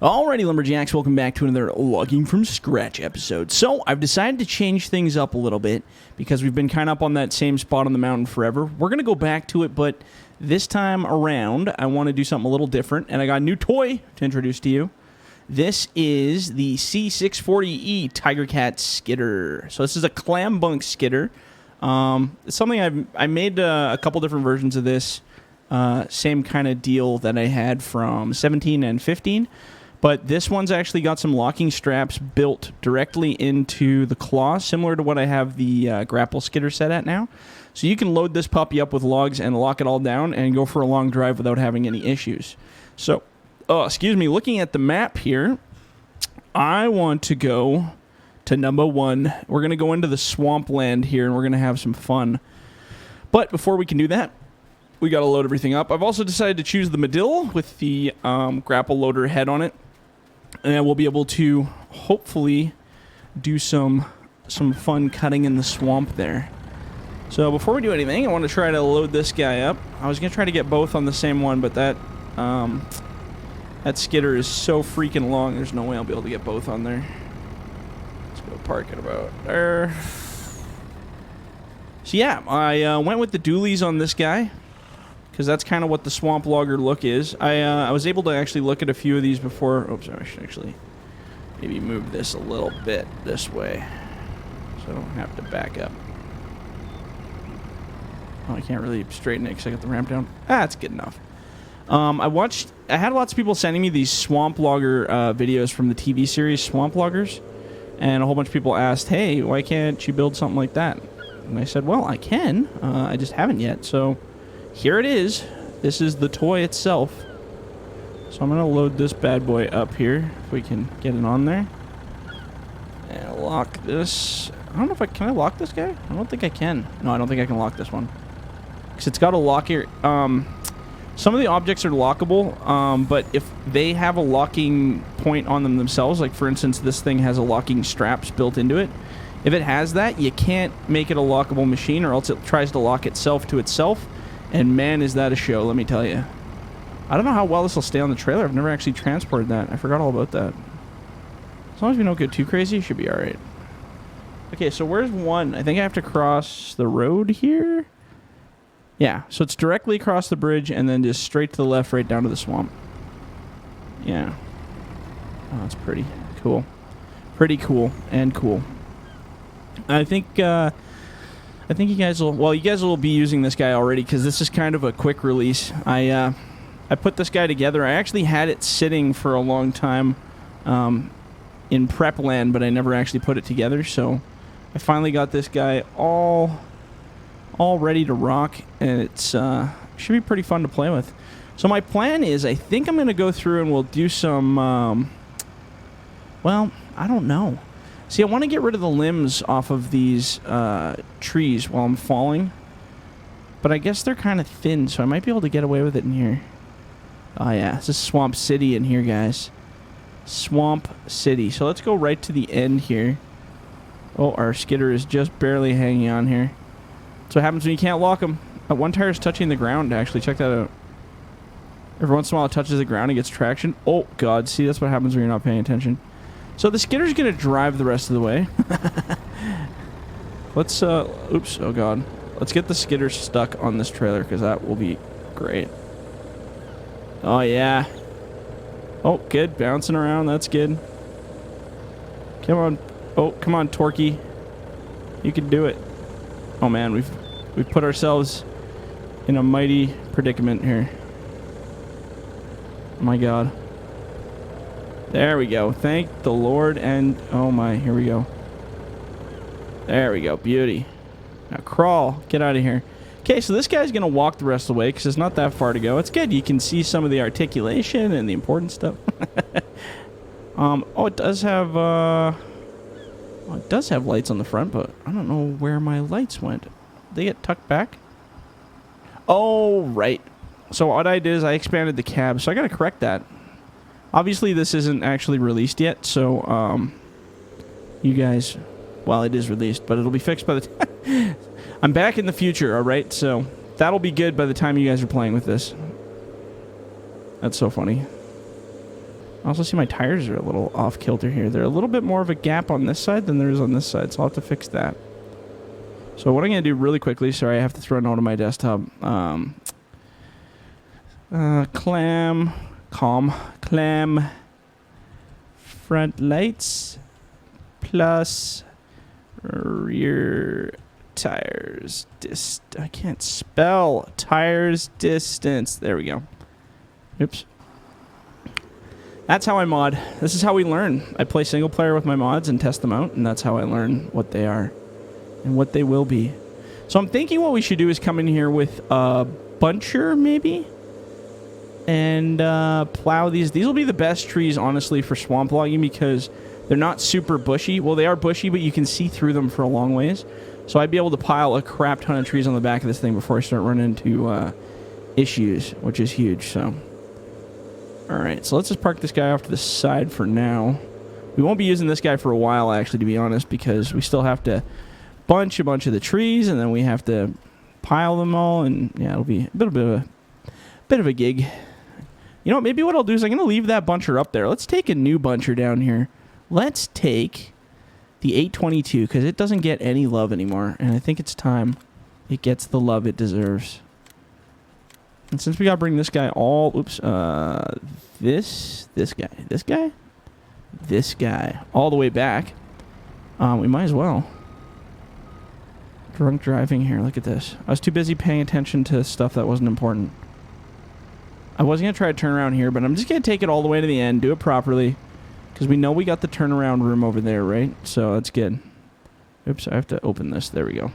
Alrighty, Lumberjacks, welcome back to another Logging from Scratch episode. So, I've decided to change things up a little bit because we've been kind of up on that same spot on the mountain forever. We're going to go back to it, but this time around, I want to do something a little different, and I got a new toy to introduce to you. This is the C640E Tiger Cat skidder. So, this is a clam bunk skidder. It's something I made a couple different versions of this. Same kind of deal that I had from 17 and 15. But this one's actually got some locking straps built directly into the claw, similar to what I have the grapple skidder set at now. So you can load this puppy up with logs and lock it all down and go for a long drive without having any issues. So, looking at the map here, I want to go to number 1. We're going to go into the swampland here and we're going to have some fun. But before we can do that, we got to load everything up. I've also decided to choose the Medill with the grapple loader head on it. And we'll be able to hopefully do some fun cutting in the swamp there. So before we do anything, I want to try to load this guy up. I was going to try to get both on the same one, but that skidder is so freaking long, there's no way I'll be able to get both on there. Let's go park it about there. So yeah, I went with the dualies on this guy, because that's kind of what the swamp logger look is. I was able to actually look at a few of these before. Oops, I should actually maybe move this a little bit this way so I don't have to back up. Oh, I can't really straighten it because I got the ramp down. That's good enough. I had lots of people sending me these swamp logger videos from the TV series Swamp Loggers, and a whole bunch of people asked, hey, why can't you build something like that? And I said, well, I can. I just haven't yet, so here it is. This is the toy itself. So I'm going to load this bad boy up here, if we can get it on there. And lock this. I don't know if can I lock this guy? I don't think I can. No, I don't think I can lock this one. Because it's got a lock here. Some of the objects are lockable, but if they have a locking point on them themselves, like for instance, this thing has a locking straps built into it. If it has that, you can't make it a lockable machine, or else it tries to lock itself to itself. And man, is that a show, let me tell you. I don't know how well this will stay on the trailer. I've never actually transported that. I forgot all about that. As long as we don't get too crazy, it should be alright. Okay, so where's 1? I think I have to cross the road here? Yeah, so it's directly across the bridge and then just straight to the left, right down to the swamp. Yeah. Oh, that's pretty cool. Pretty cool and cool. I think you guys will be using this guy already because this is kind of a quick release. I put this guy together. I actually had it sitting for a long time in prep land, but I never actually put it together. So I finally got this guy all ready to rock, and it's should be pretty fun to play with. So my plan is, I think I'm going to go through and we'll do some, well, I don't know. See, I want to get rid of the limbs off of these trees while I'm falling. But I guess they're kind of thin, so I might be able to get away with it in here. Oh yeah, this is Swamp City in here, guys. Swamp City. So let's go right to the end here. Oh, our skidder is just barely hanging on here. That's what happens when you can't lock them. One tire is touching the ground, actually. Check that out. Every once in a while it touches the ground and gets traction. Oh, God. See, that's what happens when you're not paying attention. So the skidder's going to drive the rest of the way. Let's, oops, oh god. Let's get the skidder stuck on this trailer, because that will be great. Oh, yeah. Oh, good. Bouncing around. That's good. Come on. Oh, come on, Torquey. You can do it. Oh, man, we've put ourselves in a mighty predicament here. Oh, my god. There we go. Thank the Lord, and oh my, here we go. There we go. Beauty. Now crawl. Get out of here. Okay, so this guy's going to walk the rest of the way because it's not that far to go. It's good. You can see some of the articulation and the important stuff. Oh, it does have lights on the front, but I don't know where my lights went. They get tucked back? Oh, right. So what I did is I expanded the cab, so I got to correct that. Obviously, this isn't actually released yet, so, you guys, well, it is released, but it'll be fixed by the time. I'm back in the future, alright? So, that'll be good by the time you guys are playing with this. That's so funny. I also see my tires are a little off kilter here. They're a little bit more of a gap on this side than there is on this side, so I'll have to fix that. So what I'm going to do really quickly, sorry, I have to throw a note on my desktop. Clam front lights plus rear tires I can't spell tires distance. There we go. Oops. That's how I mod. This is how we learn. I play single player with my mods and test them out, and that's how I learn what they are and what they will be. So I'm thinking what we should do is come in here with a buncher, maybe, and plow these. These will be the best trees, honestly, for swamp logging because they're not super bushy. Well, they are bushy, but you can see through them for a long ways. So I'd be able to pile a crap ton of trees on the back of this thing before I start running into issues, which is huge. So, all right, so let's just park this guy off to the side for now. We won't be using this guy for a while, actually, to be honest, because we still have to bunch a bunch of the trees, and then we have to pile them all, and yeah, it'll be a bit of a gig. You know what, maybe what I'll do is I'm going to leave that buncher up there. Let's take a new buncher down here. Let's take the 822, because it doesn't get any love anymore, and I think it's time it gets the love it deserves. And since we got to bring this guy all, this guy all the way back, we might as well. Drunk driving here, look at this. I was too busy paying attention to stuff that wasn't important. I was going to try to turn around here, but I'm just going to take it all the way to the end, do it properly, because we know we got the turnaround room over there, right? So that's good. Oops, I have to open this. There we go.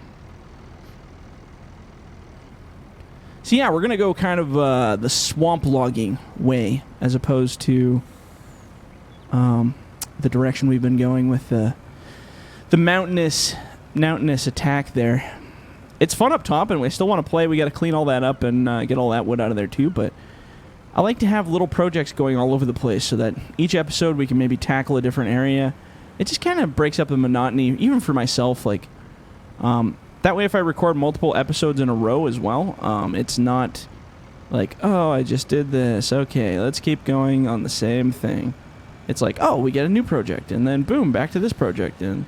So yeah, we're going to go kind of the swamp logging way, as opposed to the direction we've been going with the mountainous attack there. It's fun up top, and we still want to play. We got to clean all that up and get all that wood out of there too, but I like to have little projects going all over the place so that each episode we can maybe tackle a different area. It just kind of breaks up the monotony, even for myself. Like, that way if I record multiple episodes in a row as well, it's not like, oh, I just did this. Okay, let's keep going on the same thing. It's like, oh, we get a new project, and then boom, back to this project, and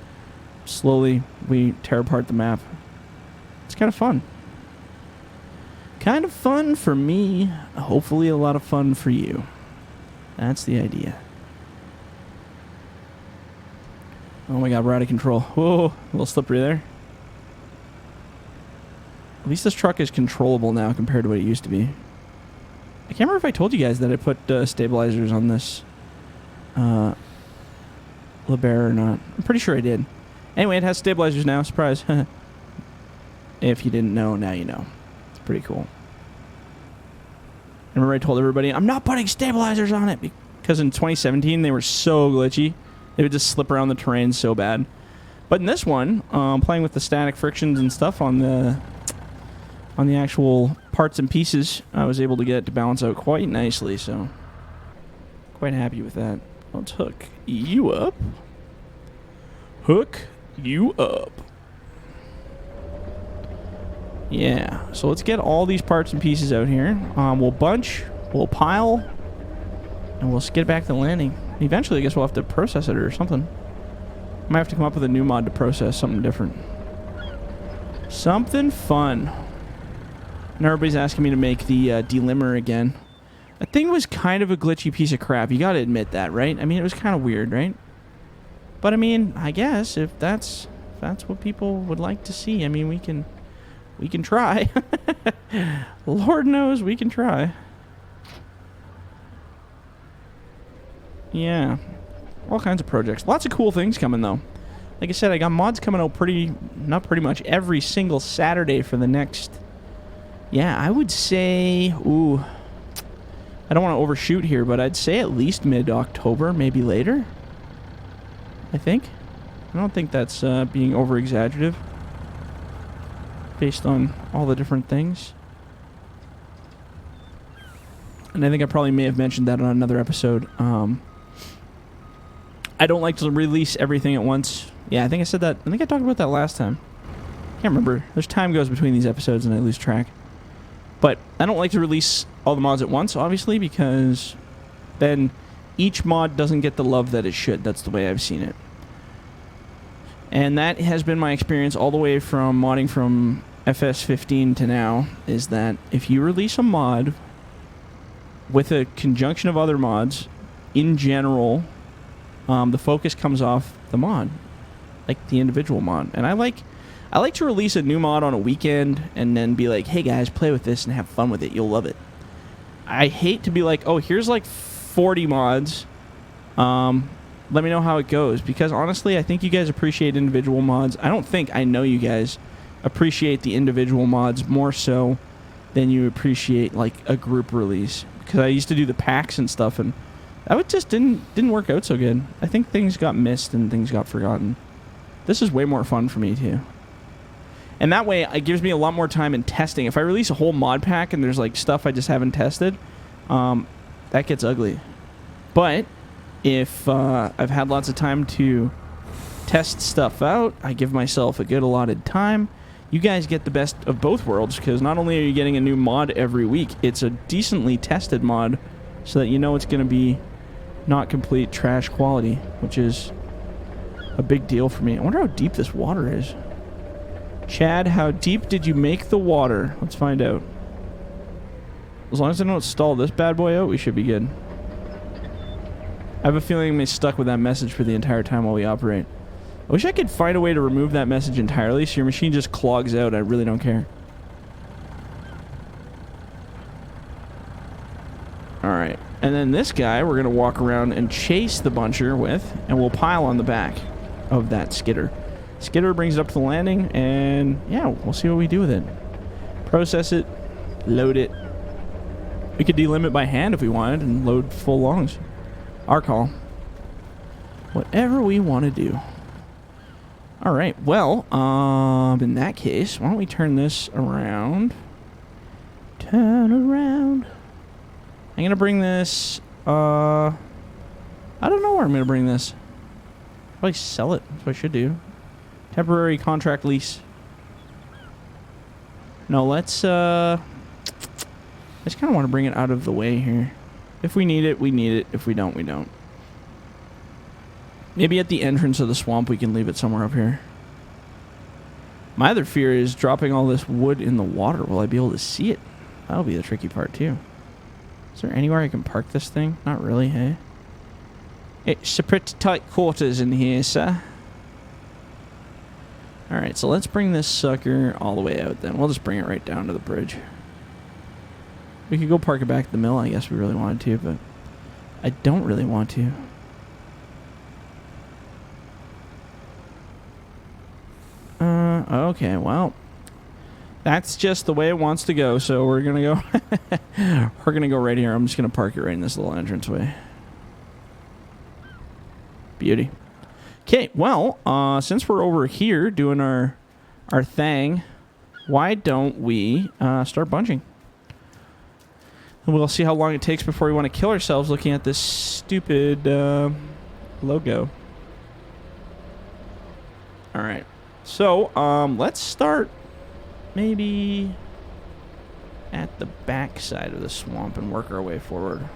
slowly we tear apart the map. It's kind of fun. Kind of fun for me. Hopefully a lot of fun for you. That's the idea. Oh my god, we're out of control. Whoa, a little slippery there. At least this truck is controllable now compared to what it used to be. I can't remember if I told you guys that I put stabilizers on this LeBaron or not. I'm pretty sure I did. Anyway, it has stabilizers now. Surprise. If you didn't know, now you know. It's pretty cool. I remember I told everybody, I'm not putting stabilizers on it, because in 2017 they were so glitchy. They would just slip around the terrain so bad. But in this one, playing with the static frictions and stuff on the actual parts and pieces, I was able to get it to balance out quite nicely, so quite happy with that. Let's hook you up. Hook you up. Yeah, so let's get all these parts and pieces out here. We'll bunch, we'll pile, and we'll skid back to the landing. Eventually, I guess we'll have to process it or something. Might have to come up with a new mod to process something different. Something fun. And everybody's asking me to make the delimiter again. That thing was kind of a glitchy piece of crap. You gotta admit that, right? I mean, it was kind of weird, right? But I mean, I guess if that's what people would like to see, I mean, we can try. Lord knows we can try. Yeah. All kinds of projects. Lots of cool things coming, though. Like I said, I got mods coming out not pretty much every single Saturday for the next... Yeah, I would say... Ooh. I don't want to overshoot here, but I'd say at least mid-October, maybe later. I think. I don't think that's being over-exaggerative. Based on all the different things. And I think I probably may have mentioned that on another episode. I don't like to release everything at once. Yeah, I think I said that. I think I talked about that last time. Can't remember. There's time goes between these episodes and I lose track. But I don't like to release all the mods at once, obviously, because then each mod doesn't get the love that it should. That's the way I've seen it. And that has been my experience all the way from modding from FS15 to now, is that if you release a mod with a conjunction of other mods, in general, the focus comes off the mod, like the individual mod. And I like to release a new mod on a weekend and then be like, hey guys, play with this and have fun with it. You'll love it. I hate to be like, oh, here's like 40 mods. Let me know how it goes. Because honestly, I think you guys appreciate individual mods. I know you guys appreciate the individual mods more so than you appreciate like a group release. Because I used to do the packs and stuff, and that just didn't work out so good. I think things got missed and things got forgotten. This is way more fun for me too. And that way, it gives me a lot more time in testing. If I release a whole mod pack and there's like stuff I just haven't tested, that gets ugly. But if I've had lots of time to test stuff out, I give myself a good allotted time. You guys get the best of both worlds, because not only are you getting a new mod every week, it's a decently tested mod so that you know it's going to be not complete trash quality, which is a big deal for me. I wonder how deep this water is. Chad, how deep did you make the water? Let's find out. As long as I don't stall this bad boy out, we should be good. I have a feeling I'm going to be stuck with that message for the entire time while we operate. I wish I could find a way to remove that message entirely so your machine just clogs out. I really don't care. Alright. And then this guy we're going to walk around and chase the buncher with, and we'll pile on the back of that skidder. Skidder brings it up to the landing, and yeah, we'll see what we do with it. Process it, load it. We could delimit by hand if we wanted and load full longs. Our call. Whatever we want to do. Alright, well, in that case, why don't we turn this around? Turn around. I'm going to bring this, I don't know where I'm going to bring this. Probably sell it. That's what I should do. Temporary contract lease. No, let's, I just kind of want to bring it out of the way here. If we need it, we need it. If we don't, we don't. Maybe at the entrance of the swamp we can leave it somewhere up here. My other fear is dropping all this wood in the water. Will I be able to see it? That'll be the tricky part too. Is there anywhere I can park this thing? Not really, hey? It's a pretty tight quarters in here, sir. Alright, so let's bring this sucker all the way out then. We'll just bring it right down to the bridge. We could go park it back at the mill, I guess we really wanted to, but I don't really want to. Okay, well, that's just the way it wants to go, so we're gonna go we're gonna go right here. I'm just gonna park it right in this little entranceway. Beauty. Okay, well, since we're over here doing our thing, why don't we start bunching? And we'll see how long it takes before we want to kill ourselves looking at this stupid logo. Alright. So, let's start maybe at the back side of the swamp and work our way forward.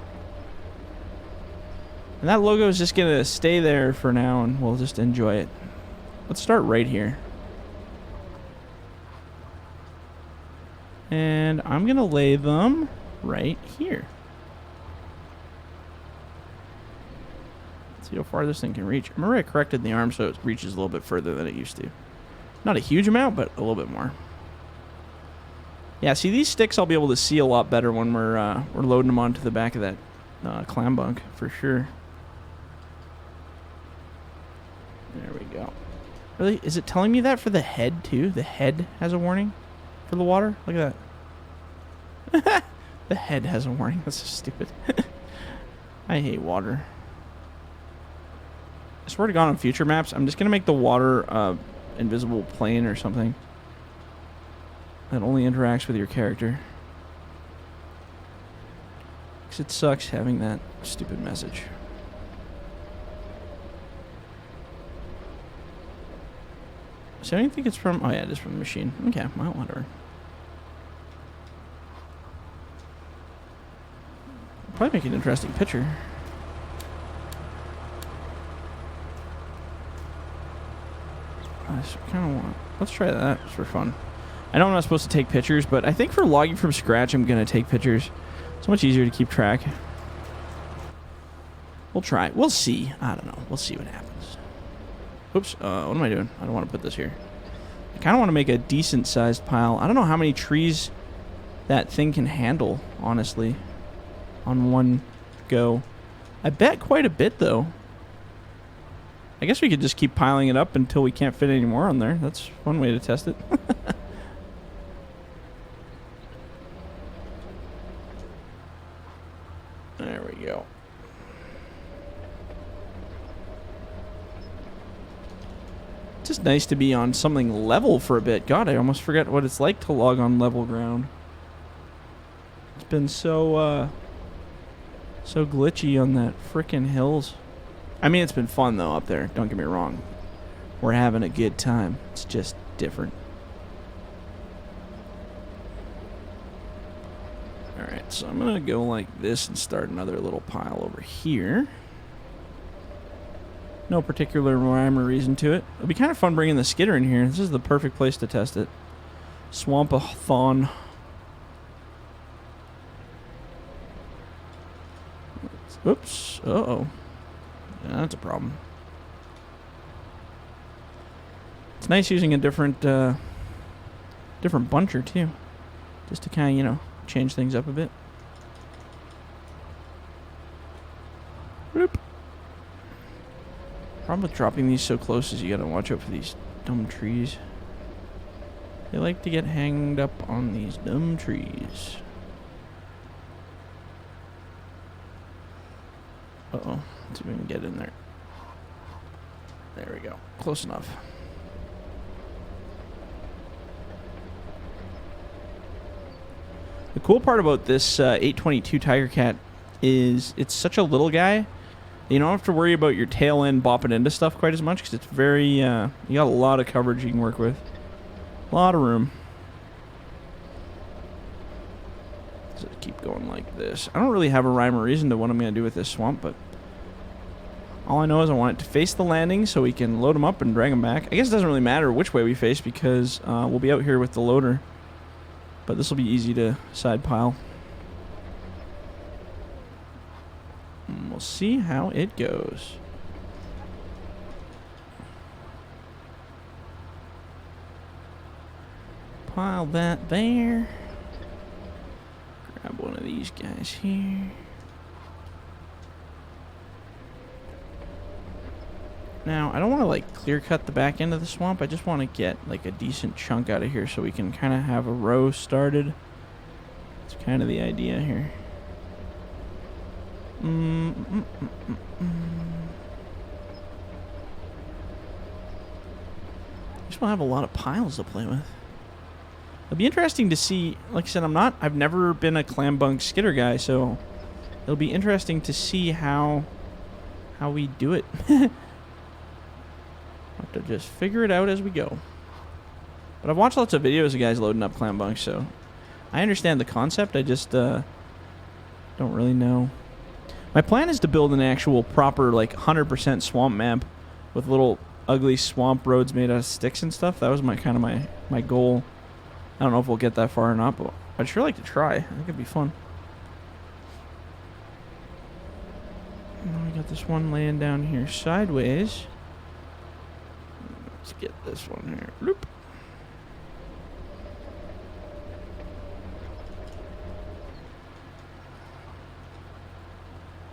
And that logo is just going to stay there for now, and we'll just enjoy it. Let's start right here. And I'm going to lay them right here. Let's see how far this thing can reach. I remember I corrected the arm so it reaches a little bit further than it used to. Not a huge amount, but a little bit more. Yeah, see, these sticks I'll be able to see a lot better when we're loading them onto the back of that clam bunk, for sure. There we go. Really? Is it telling me that for the head, too? The head has a warning for the water? Look at that. The head has a warning. That's so stupid. I hate water. I swear to God, on future maps, I'm just going to make the water invisible plane or something that only interacts with your character. Because it sucks having that stupid message. So I don't think it's from... Oh, yeah, it is from the machine. Okay, well, whatever. Probably make an interesting picture. I kind of want... Let's try that just for fun. I know I'm not supposed to take pictures, but I think for logging from scratch, I'm going to take pictures. It's much easier to keep track. We'll try. We'll see. I don't know. We'll see what happens. Oops. What am I doing? I don't want to put this here. I kind of want to make a decent-sized pile. I don't know how many trees that thing can handle, honestly, on one go. I bet quite a bit, though. I guess we could just keep piling it up until we can't fit any more on there. That's one way to test it. There we go. It's just nice to be on something level for a bit. God, I almost forget what it's like to log on level ground. It's been so glitchy on that frickin' hills. I mean, it's been fun, though, up there. Don't get me wrong. We're having a good time. It's just different. Alright, so I'm going to go like this and start another little pile over here. No particular rhyme or reason to it. It'll be kind of fun bringing the skidder in here. This is the perfect place to test it. Swamp-a-thon. Oops. Uh-oh. Yeah, that's a problem. It's nice using a different buncher, too. Just to kind of, you know, change things up a bit. Whoop. Problem with dropping these so close is you gotta watch out for these dumb trees. They like to get hanged up on these dumb trees. Uh-oh. Let's see if we can get in there. There we go. Close enough. The cool part about this 822 Tiger Cat is it's such a little guy. You don't have to worry about your tail end bopping into stuff quite as much because it's very, you got a lot of coverage you can work with. A lot of room. So keep going like this. I don't really have a rhyme or reason to what I'm going to do with this swamp, but all I know is I want it to face the landing so we can load them up and drag them back. I guess it doesn't really matter which way we face because we'll be out here with the loader. But this will be easy to side pile. And we'll see how it goes. Pile that there. Grab one of these guys here. Now, I don't want to like clear cut the back end of the swamp. I just want to get like a decent chunk out of here so we can kind of have a row started. That's kind of the idea here. I just want to have a lot of piles to play with. It'll be interesting to see. Like I said, I've never been a clam bunk skidder guy, so it'll be interesting to see how we do it. Have to just figure it out as we go. But I've watched lots of videos of guys loading up clam bunks, so I understand the concept. I just don't really know. My plan is to build an actual proper, like 100% swamp map with little ugly swamp roads made out of sticks and stuff. That was my goal. I don't know if we'll get that far or not, but I'd sure like to try. I think it'd be fun. And we got this one laying down here sideways. Let's get this one here. Loop.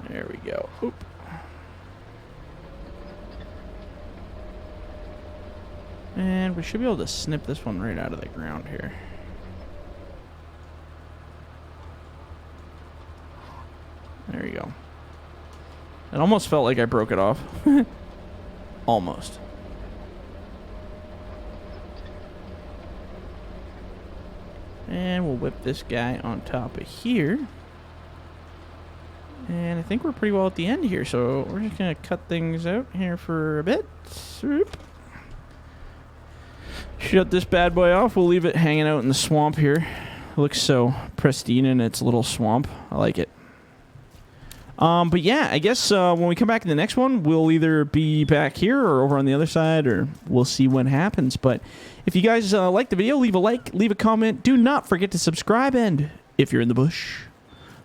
There we go. Oop. And we should be able to snip this one right out of the ground here. There you go. It almost felt like I broke it off. Almost. And we'll whip this guy on top of here. And I think we're pretty well at the end here, so we're just going to cut things out here for a bit. Shut this bad boy off. We'll leave it hanging out in the swamp here. It looks so pristine in its little swamp. I like it. But yeah, I guess when we come back in the next one, we'll either be back here or over on the other side, or we'll see what happens. But if you guys like the video, leave a like, leave a comment. Do not forget to subscribe, and if you're in the bush,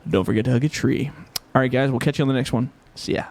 don't forget to hug a tree. All right, guys, we'll catch you on the next one. See ya.